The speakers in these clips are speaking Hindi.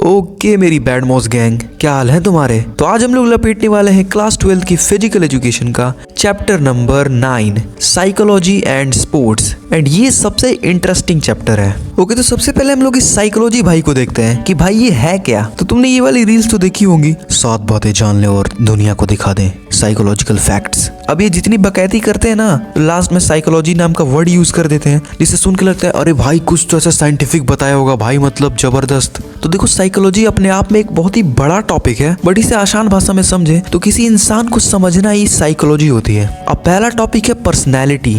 ओके मेरी बैड मॉस गैंग, क्या हाल है तुम्हारे। तो आज हम लोग लपेटने वाले हैं क्लास 12 की फिजिकल एजुकेशन का chapter number 9 psychology and sports. And ये सबसे इंटरेस्टिंग चैप्टर है। ओके तो सबसे पहले हम लोग इस साइकोलॉजी भाई को देखते हैं कि भाई ये है क्या। तो तुमने ये वाली रील्स तो देखी होंगी, 7 बातें जान ले और दुनिया को दिखा दें, साइकोलॉजिकल फैक्ट्स। अब ये जितनी बकैती करते हैं ना, तो लास्ट में साइकोलॉजी नाम का वर्ड यूज कर देते हैं, जिससे सुन के लगता है अरे भाई कुछ तो ऐसा साइंटिफिक बताया होगा भाई, मतलब जबरदस्त। तो देखो साइकोलॉजी अपने आप में एक बहुत ही बड़ा टॉपिक है, बट इसे आसान भाषा में समझे तो किसी इंसान को समझना ही साइकोलॉजी होती है। अब पहला टॉपिक है पर्सनैलिटी।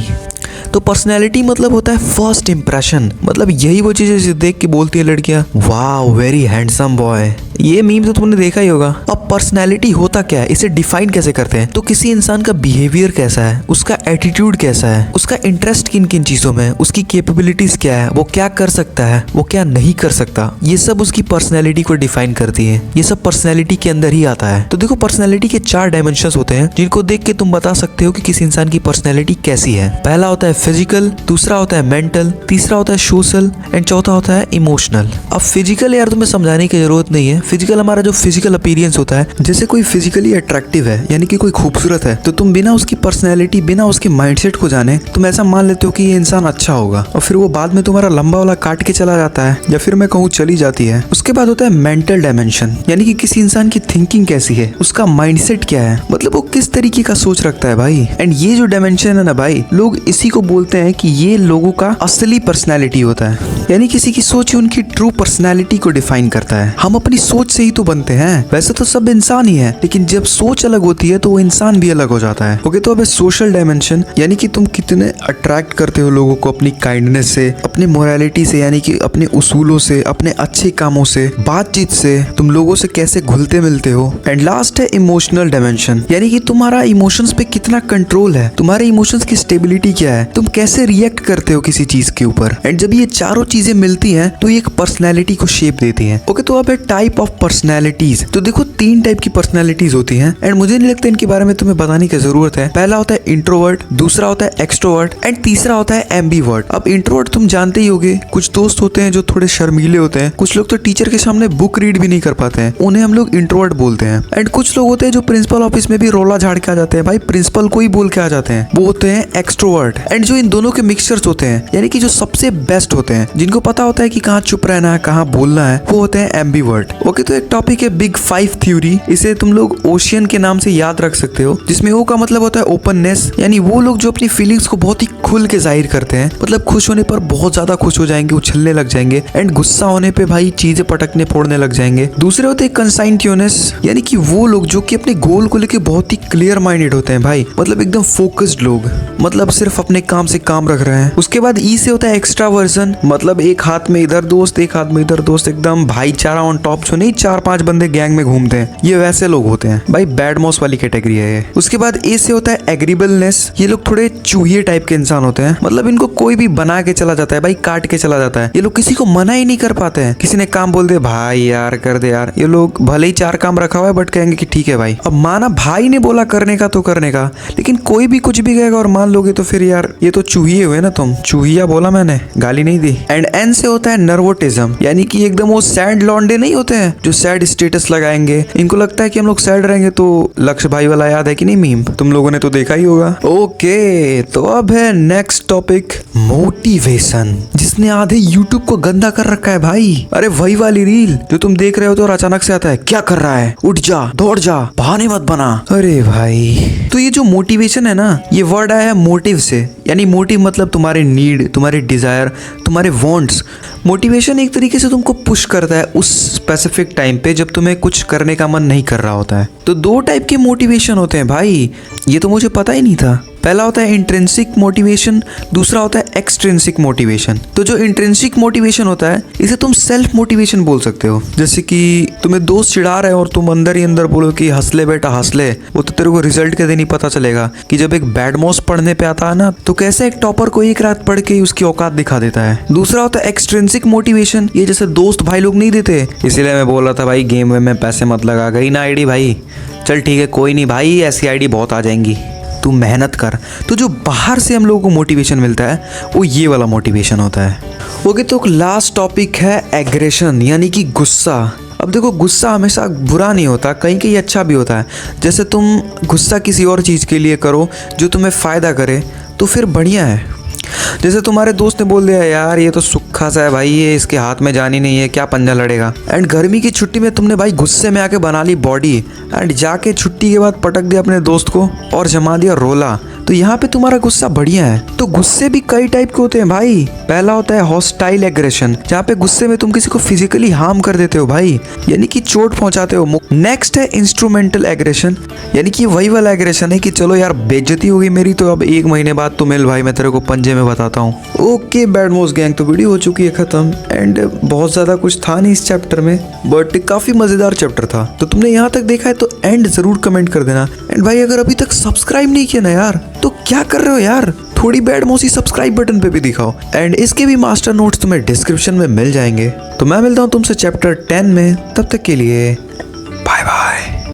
तो पर्सनैलिटी मतलब होता है फर्स्ट इंप्रेशन, मतलब यही वो चीजें जिसे देख के बोलती है लड़कियां वाओ वेरी हैंडसम बॉय। ये मीम तो तुमने देखा ही होगा। अब पर्सनैलिटी होता क्या है, इसे डिफाइन कैसे करते हैं। तो किसी इंसान का बिहेवियर कैसा है, उसका एटीट्यूड कैसा है, उसका इंटरेस्ट किन किन चीजों में, उसकी कैपेबिलिटीज क्या है, वो क्या कर सकता है, वो क्या नहीं कर सकता, ये सब उसकी पर्सनैलिटी को डिफाइन करती है। ये सब पर्सनैलिटी के अंदर ही आता है। तो देखो पर्सनैलिटी के 4 डायमेंशंस होते हैं जिनको देख के तुम बता सकते हो कि किसी इंसान की पर्सनैलिटी कैसी है। पहला होता है फिजिकल, दूसरा होता है मेंटल, तीसरा होता है सोशल एंड चौथा होता है इमोशनल। अब फिजिकल यार तुम्हें समझाने की जरूरत नहीं है। फिजिकल हमारा जो फिजिकल अपीयरेंस होता है, जैसे कोई फिजिकली अट्रैक्टिव है यानी कि कोई खूबसूरत है, तो तुम बिना उसकी पर्सनैलिटी, बिना उसके माइंडसेट को जाने तुम ऐसा मान लेते हो कि ये इंसान अच्छा होगा, और फिर वो बाद में तुम्हारा लंबा वाला काट के चला जाता है, या फिर मैं कहूँ चली जाती है। उसके बाद होता है मेंटल डायमेंशन, यानी कि किसी इंसान की थिंकिंग कैसी है, उसका माइंडसेट क्या है, मतलब वो किस तरीके का सोच रखता है भाई। एंड ये जो डायमेंशन है ना भाई, लोग इसी को बोलते हैं कि ये लोगों का असली पर्सनैलिटी होता है, यानी किसी की सोच ही उनकी ट्रू पर्सनैलिटी को डिफाइन करता है। हम अपनी सोच से ही तो बनते हैं, वैसे तो सब इंसान ही है, लेकिन जब सोच अलग होती है तो वो इंसान भी अलग हो जाता है। ओके तो अब सोशल डायमेंशन, यानी कि तुम कितने अट्रैक्ट करते हो लोगों को अपनी काइंडनेस से, अपनी मोरालिटी से, यानी कि अपने उसूलों से, अपने अच्छे कामों से, बातचीत से, तुम लोगों से कैसे घुलते मिलते हो। एंड लास्ट है इमोशनल डायमेंशन, यानी कि तुम्हारा इमोशंस पे कितना कंट्रोल है, तुम्हारे इमोशंस की स्टेबिलिटी क्या है, तुम कैसे रिएक्ट करते हो किसी चीज के ऊपर। एंड जब ये चारों चीजें मिलती हैं तो ये एक पर्सनैलिटी को शेप देती हैं। ओके तो अब है टाइप ऑफ पर्सनैलिटीज। तो देखो 3 टाइप की पर्सनैलिटीज होती हैं, एंड मुझे नहीं लगता इनके बारे में तुम्हें बताने की जरूरत है। पहला होता है इंट्रोवर्ट, दूसरा होता है एक्सट्रोवर्ट एंड तीसरा होता है एम्बीवर्ट। अब इंट्रोवर्ट तुम जानते ही होगे, कुछ दोस्त होते हैं जो थोड़े शर्मीले होते हैं, कुछ लोग तो टीचर के सामने बुक रीड भी नहीं कर पाते हैं, उन्हें हम लोग इंट्रोवर्ट बोलते हैं। एंड कुछ लोग होते हैं जो प्रिंसिपल ऑफिस में भी रोला झाड़ के आ जाते हैं, भाई प्रिंसिपल को ही बोल के आ जाते हैं, वो होते हैं एक्सट्रोवर्ट। एंड जो इन दोनों के मिक्सचर्स होते हैं, यानी कि जो सबसे बेस्ट होते हैं, जिनको पता होता है कि कहाँ चुप रहना है, कहाँ बोलना है, वो होते हैं एम्बीवर्ट। ओके तो एक टॉपिक है बिग 5 थ्योरी, इसे तुम लोग ओशियन के नाम से याद रख सकते हो, जिसमें ओ का मतलब होता है ओपननेस, यानी वो लोग जो अपनी फीलिंग्स को बहुत ही खुल के जाहिर करते हैं, मतलब खुश होने पर बहुत ज्यादा खुश हो जाएंगे, उछलने लग जाएंगे, एंड गुस्सा होने पे भाई चीजें पटकने फोड़ने लग जाएंगे। दूसरे होते हैं कंसाइंट्यूनस, यानी कि वो लोग जो कि अपने गोल को लेके बहुत ही क्लियर माइंडेड होते हैं भाई, मतलब एकदम फोकस्ड लोग, मतलब सिर्फ अपने काम से काम रख रहे हैं। उसके बाद ई से होता है एक्स्ट्रावर्जन, मतलब एक हाथ में इधर दोस्त, एक हाथ में इधर दोस्त, एकदम भाईचारा ऑन टॉप, जो नहीं 4-5 बंदे गैंग में घूमते हैं, ये वैसे लोग होते हैं भाई, बैड मॉस वाली कैटेगरी है ये। उसके बाद ए से होता है एग्रीबलनेस, ये लोग थोड़े चूहिए टाइप के इंसान होते हैं, मतलब इनको कोई भी बना के चला जाता है भाई, काट के चला जाता है। ये लोग किसी को मना ही नहीं कर पाते हैं, किसी ने काम बोल दे भाई यार कर दे यार, ये लोग भले ही 4 काम रखा हुआ है बट कहेंगे कि ठीक है भाई। अब माना भाई ने बोला करने का तो करने का, लेकिन कोई भी कुछ भी कहेगा और मान लोगे तो फिर यार ये तो चूहिए हुए ना तुम, चूहिया बोला मैंने, गाली नहीं दी। एंड एन से होता है नर्वोटिज्म, यानी कि एकदम वो सैड लॉन्डे नहीं होते हैं जो सैड स्टेटस लगाएंगे, इनको लगता है कि हम लोग सैड रहेंगे तो लक्ष्य भाई वाला याद है कि नहीं मीम, तुम लोगों ने तो देखा ही होगा। ओके तो अब है नेक्स्ट टॉपिक मोटिवेशन, जिसने आधे यूट्यूब को गंदा कर रखा है भाई। अरे वही वाली रील जो तुम देख रहे हो तो और अचानक से आता है क्या कर रहा है, उठ जा, दौड़ जा, बहाने मत बना। अरे भाई तो ये जो मोटिवेशन है ना, ये वर्ड आया है मोटिव से, यानी मोटिव मतलब तुम्हारे नीड, तुम्हारे डिजायर, तुम्हारे वांट्स। मोटिवेशन एक तरीके से तुमको पुश करता है उस स्पेसिफिक टाइम पे जब तुम्हें कुछ करने का मन नहीं कर रहा होता है। तो 2 टाइप के मोटिवेशन होते हैं भाई, ये तो मुझे पता ही नहीं था। पहला होता है इंट्रिंसिक मोटिवेशन, दूसरा होता है एक्सट्रिंसिक मोटिवेशन। तो जो इंट्रिंसिक मोटिवेशन होता है, इसे तुम सेल्फ मोटिवेशन बोल सकते हो। जैसे कि तुम्हें दोस्त चिढ़ा रहे हो और तुम अंदर ही अंदर बोलो कि हंस ले बेटा हंस ले, वो तो तेरे को रिजल्ट के दिन ही पता चलेगा कि जब एक बैड मॉस पढ़ने पे आता है ना, तो कैसे एक टॉपर को एक रात पढ़ के उसकी औकात दिखा देता है। दूसरा होता है एक्सट्रिंसिक मोटिवेशन, ये जैसे दोस्त भाई लोग नहीं देते, इसीलिए मैं बोल रहा था भाई गेम में पैसे मत लगा, गई ना आईडी भाई, चल ठीक है कोई नहीं भाई, ऐसी आईडी बहुत आ जाएंगी, तू मेहनत कर। तो जो बाहर से हम लोगों को मोटिवेशन मिलता है वो ये वाला मोटिवेशन होता है। ओके तो लास्ट टॉपिक है एग्रेशन, यानी कि गुस्सा। अब देखो गुस्सा हमेशा बुरा नहीं होता, कहीं कहीं अच्छा भी होता है। जैसे तुम गुस्सा किसी और चीज़ के लिए करो जो तुम्हें फ़ायदा करे तो फिर बढ़िया है। जैसे तुम्हारे दोस्त ने बोल दिया यार ये तो सुक्खा सा है भाई, ये इसके हाथ में जानी नहीं है, क्या पंजा लड़ेगा। एंड गर्मी की छुट्टी में तुमने भाई गुस्से में आके बना ली बॉडी एंड जाके छुट्टी के बाद पटक दिया अपने दोस्त को और जमा दिया रोला, तो यहाँ पे तुम्हारा गुस्सा बढ़िया है। तो गुस्से भी कई टाइप के होते हैं भाई। पहला होता है हॉस्टाइल एग्रेशन, जहाँ पे गुस्से में तुम किसी को फिजिकली हार्म कर देते हो भाई, यानी कि चोट पहुंचाते हो। नेक्स्ट है इंस्ट्रूमेंटल एग्रेशन, यानी कि वही वाला एग्रेशन है कि चलो यार बेइज्जती होगी मेरी तो अब 1 महीने बाद तो मिल भाई, मैं तेरे को पंजे में बताता हूँ। ओके बैड मोस्ट गैंग, तो वीडियो हो चुकी है खत्म एंड बहुत ज्यादा कुछ था नहीं इस चैप्टर में, बट काफी मजेदार चैप्टर था। तो तुमने यहाँ तक देखा है तो एंड जरूर कमेंट कर देना। एंड भाई अगर अभी तक सब्सक्राइब नहीं किया ना यार तो क्या कर रहे हो यार, थोड़ी बैड मौसी सब्सक्राइब बटन पे भी दिखाओ। एंड इसके भी मास्टर नोट्स तुम्हें डिस्क्रिप्शन में मिल जाएंगे। तो मैं मिलता हूँ तुमसे चैप्टर 10 में, तब तक के लिए बाय बाय।